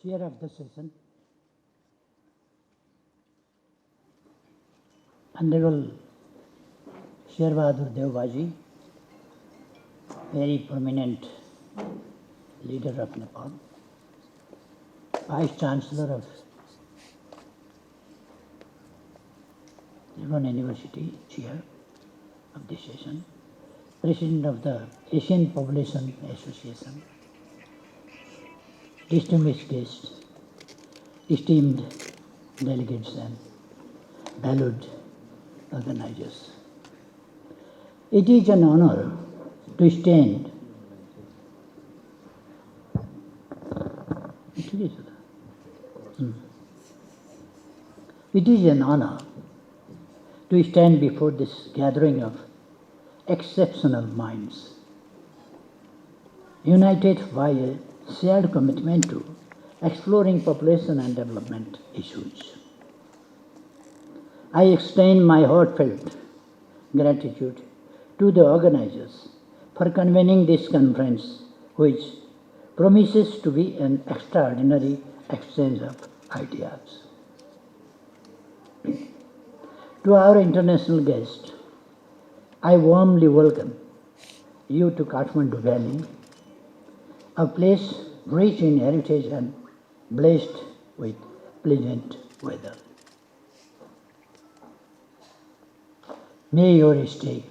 Chair of the session, Honorable Sherbahadur Devbaji, very prominent leader of Nepal, Vice Chancellor of Tribhuvan University, Chair of this session, President of the Asian Population Association, distinguished guests, esteemed delegates and valued organizers. It is an honor to stand It is an honor to stand before this gathering of exceptional minds, united by a shared commitment to exploring population and development issues. I extend my heartfelt gratitude to the organizers for convening this conference, which promises to be an extraordinary exchange of ideas. To our international guests, I warmly welcome you to Kathmandu Valley, a place rich in heritage and blessed with pleasant weather. May your stay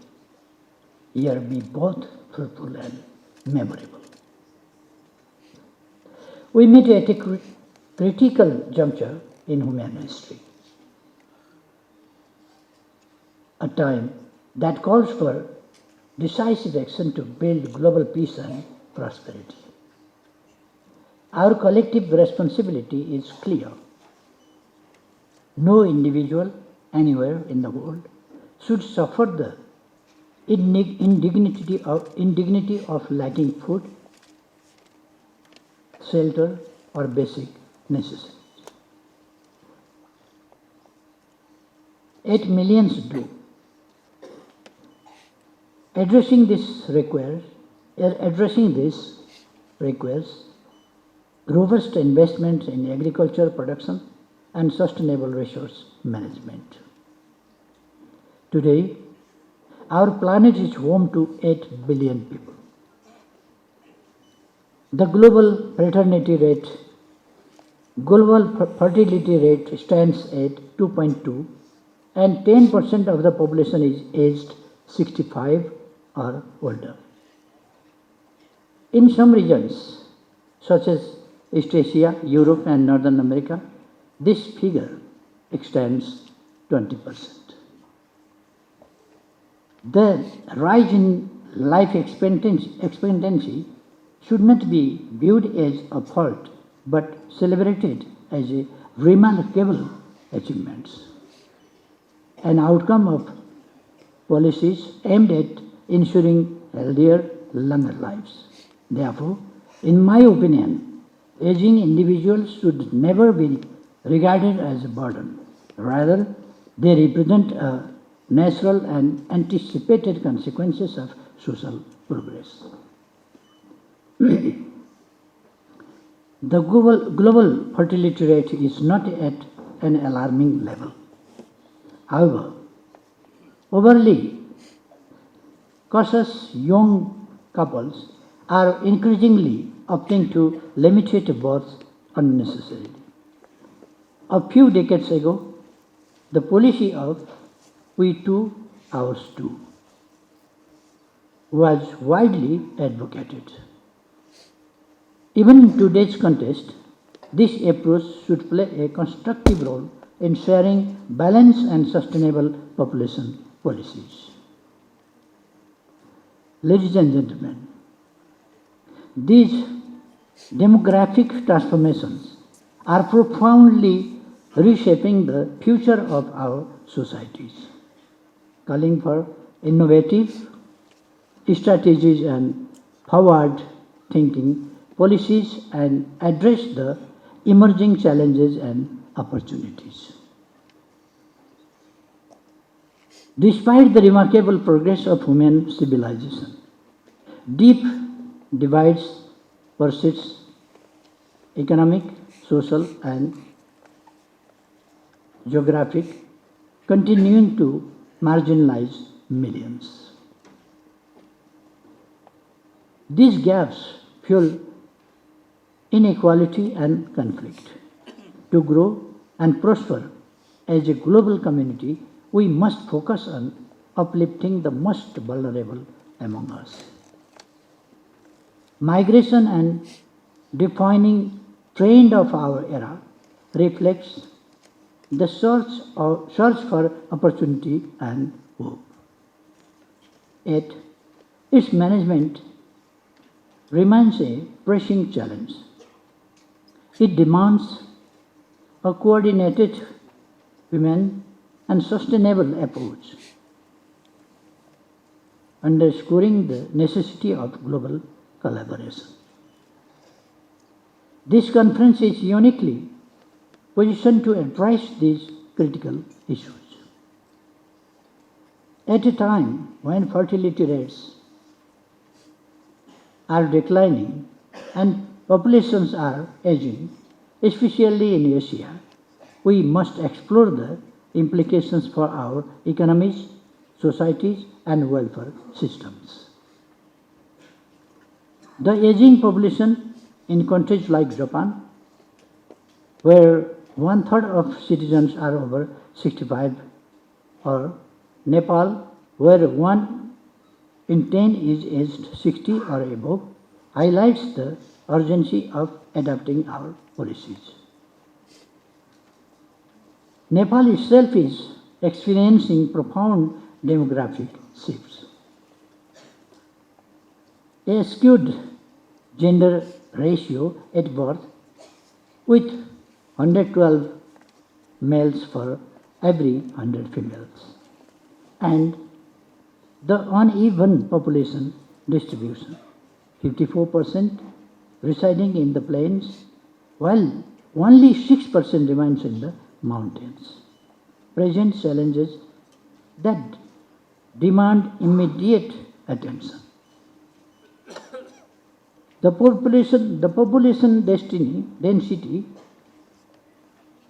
here be both fruitful and memorable. We meet at a critical juncture in human history, a time that calls for decisive action to build global peace and prosperity. Our collective responsibility is clear. No individual anywhere in the world should suffer the indignity of lacking food, shelter, or basic necessities. 8 millions do. Addressing this requires robust investments in agriculture production and sustainable resource management. Today, our planet is home to 8 billion people. The global fertility rate stands at 2.2, and 10% of the population is aged 65 or older. In some regions, such as East Asia, Europe, and Northern America, this figure extends 20%. The rise in life expectancy should not be viewed as a fault, but celebrated as a remarkable achievement, an outcome of policies aimed at ensuring healthier, longer lives. Therefore, in my opinion, aging individuals should never be regarded as a burden. Rather, they represent a natural and anticipated consequences of social progress. The global fertility rate is not at an alarming level. However, overly cautious young couples are increasingly opting to limited births unnecessarily. A few decades ago, the policy of "we two, ours too" was widely advocated. Even in today's context, this approach should play a constructive role in sharing balanced and sustainable population policies. Ladies and gentlemen, these demographic transformations are profoundly reshaping the future of our societies, calling for innovative strategies and forward-thinking policies and address the emerging challenges and opportunities. Despite the remarkable progress of human civilization, deep divides persist economic, social, and geographic, continuing to marginalize millions. These gaps fuel inequality and conflict. To grow and prosper as a global community, we must focus on uplifting the most vulnerable among us. Migration and defining trend of our era reflects the search for opportunity and hope. Yet, its management remains a pressing challenge. It demands a coordinated, human, and sustainable approach, underscoring the necessity of global collaboration. This conference is uniquely positioned to address these critical issues. At a time when fertility rates are declining and populations are aging, especially in Asia, we must explore the implications for our economies, societies, and welfare systems. The aging population in countries like Japan, where one-third of citizens are over 65, or Nepal, where 1 in 10 is aged 60 or above, highlights the urgency of adapting our policies. Nepal itself is experiencing profound demographic shifts. A skewed gender ratio at birth, with 112 males for every 100 females, and the uneven population distribution, 54% residing in the plains, while only 6% remains in the mountains, present challenges that demand immediate attention. The population density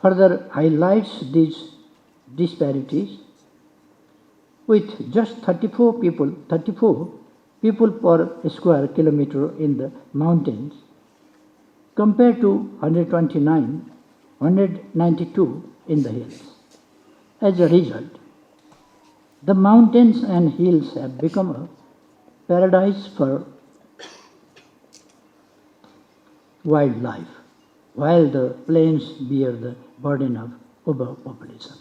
further highlights these disparities, with just 34 people per square kilometer in the mountains compared to 192 in the hills. As a result, the mountains and hills have become a paradise for wildlife, while the plains bear the burden of overpopulation.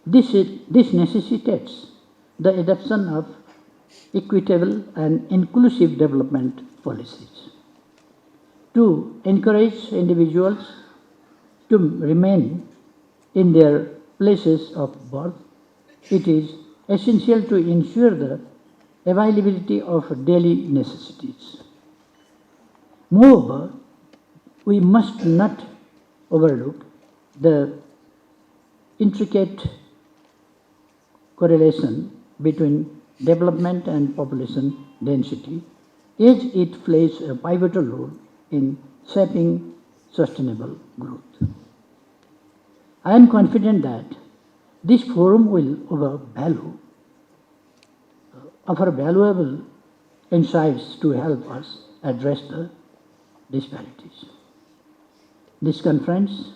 This necessitates the adoption of equitable and inclusive development policies to encourage individuals to remain in their places of birth. It is essential to ensure the availability of daily necessities. Moreover, we must not overlook the intricate correlation between development and population density, as it plays a pivotal role in shaping sustainable growth. I am confident that this forum will offer valuable insights to help us address the disparities. This conference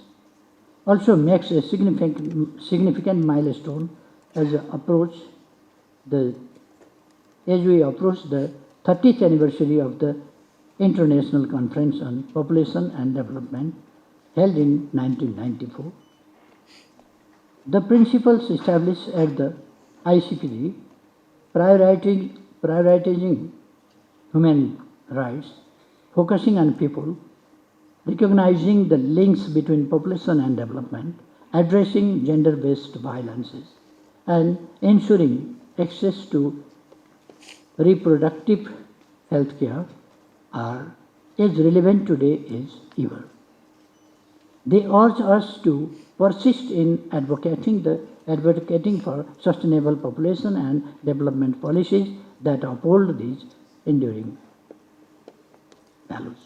also makes a significant milestone as we approach the 30th anniversary of the International Conference on Population and Development held in 1994. The principles established at the ICPD, prioritizing human rights, focusing on people, recognizing the links between population and development, addressing gender-based violences, and ensuring access to reproductive health care are as relevant today as ever. They urge us to persist in advocating for sustainable population and development policies that uphold these enduring values.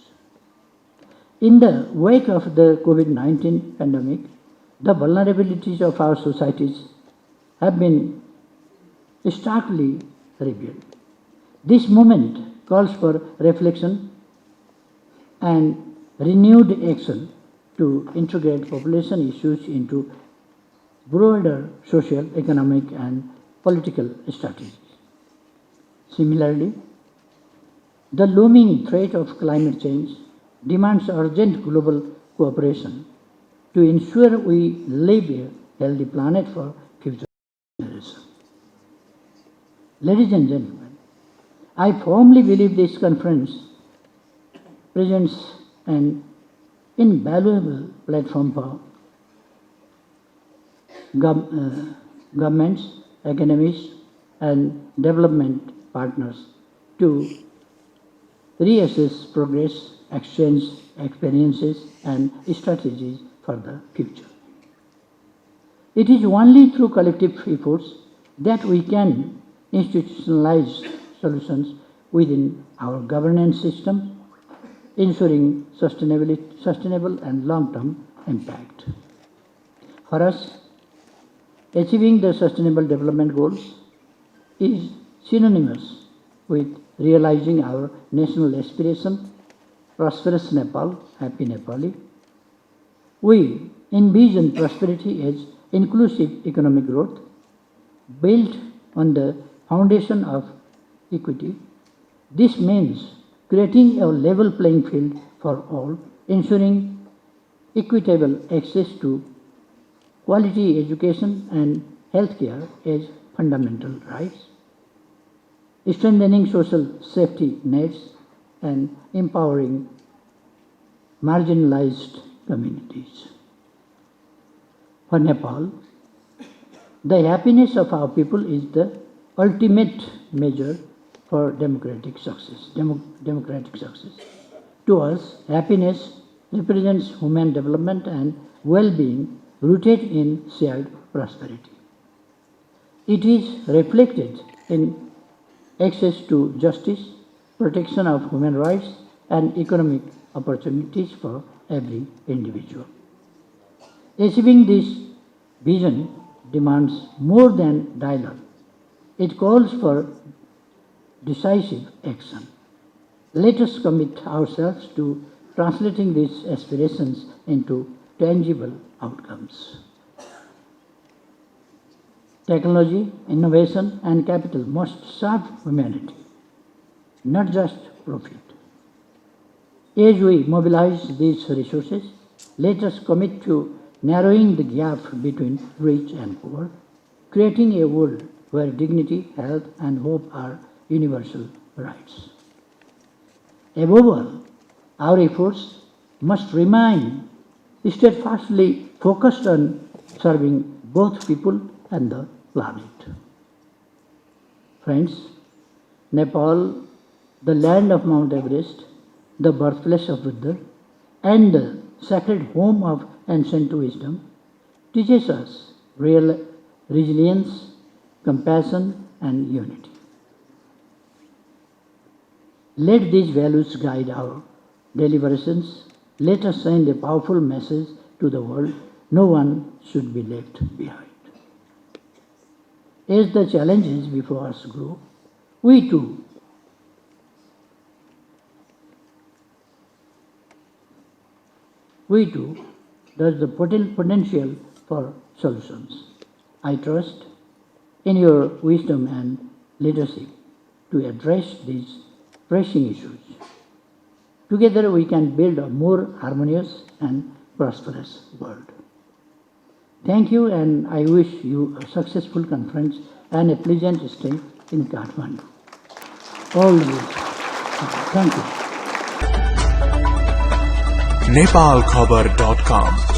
In the wake of the COVID-19 pandemic, the vulnerabilities of our societies have been starkly revealed. This moment calls for reflection and renewed action to integrate population issues into broader social, economic, and political strategies. Similarly, the looming threat of climate change demands urgent global cooperation to ensure we leave a healthy planet for future generations. Ladies and gentlemen, I firmly believe this conference presents an invaluable platform for governments, academics, and development partners to reassess progress, exchange experiences, and strategies for the future. It is only through collective efforts that we can institutionalize solutions within our governance system, ensuring sustainable and long-term impact. For us, achieving the Sustainable Development Goals is synonymous with realizing our national aspiration, prosperous Nepal, happy Nepali. We envision prosperity as inclusive economic growth built on the foundation of equity. This means creating a level playing field for all, ensuring equitable access to quality education and healthcare as fundamental rights, strengthening social safety nets, and empowering marginalized communities. For Nepal, the happiness of our people is the ultimate measure for democratic success. To us, happiness represents human development and well-being rooted in shared prosperity. It is reflected in access to justice, protection of human rights, and economic opportunities for every individual. Achieving this vision demands more than dialogue. It calls for decisive action. Let us commit ourselves to translating these aspirations into tangible outcomes. Technology, innovation, and capital must serve humanity, not just profit. As we mobilize these resources, let us commit to narrowing the gap between rich and poor, creating a world where dignity, health, and hope are universal rights. Above all, our efforts must remain steadfastly focused on serving both people and the planet. Friends, Nepal, the land of Mount Everest, the birthplace of Buddha, and the sacred home of ancient wisdom, teaches us real resilience, compassion, and unity. Let these values guide our deliberations. Let us send a powerful message to the world: no one should be left behind. As the challenges before us grow, we too there's the potential for solutions. I trust in your wisdom and leadership to address these pressing issues. Together we can build a more harmonious and prosperous world. Thank you, and I wish you a successful conference and a pleasant stay in Kathmandu. All the best. Thank you. Nepalkhabar.com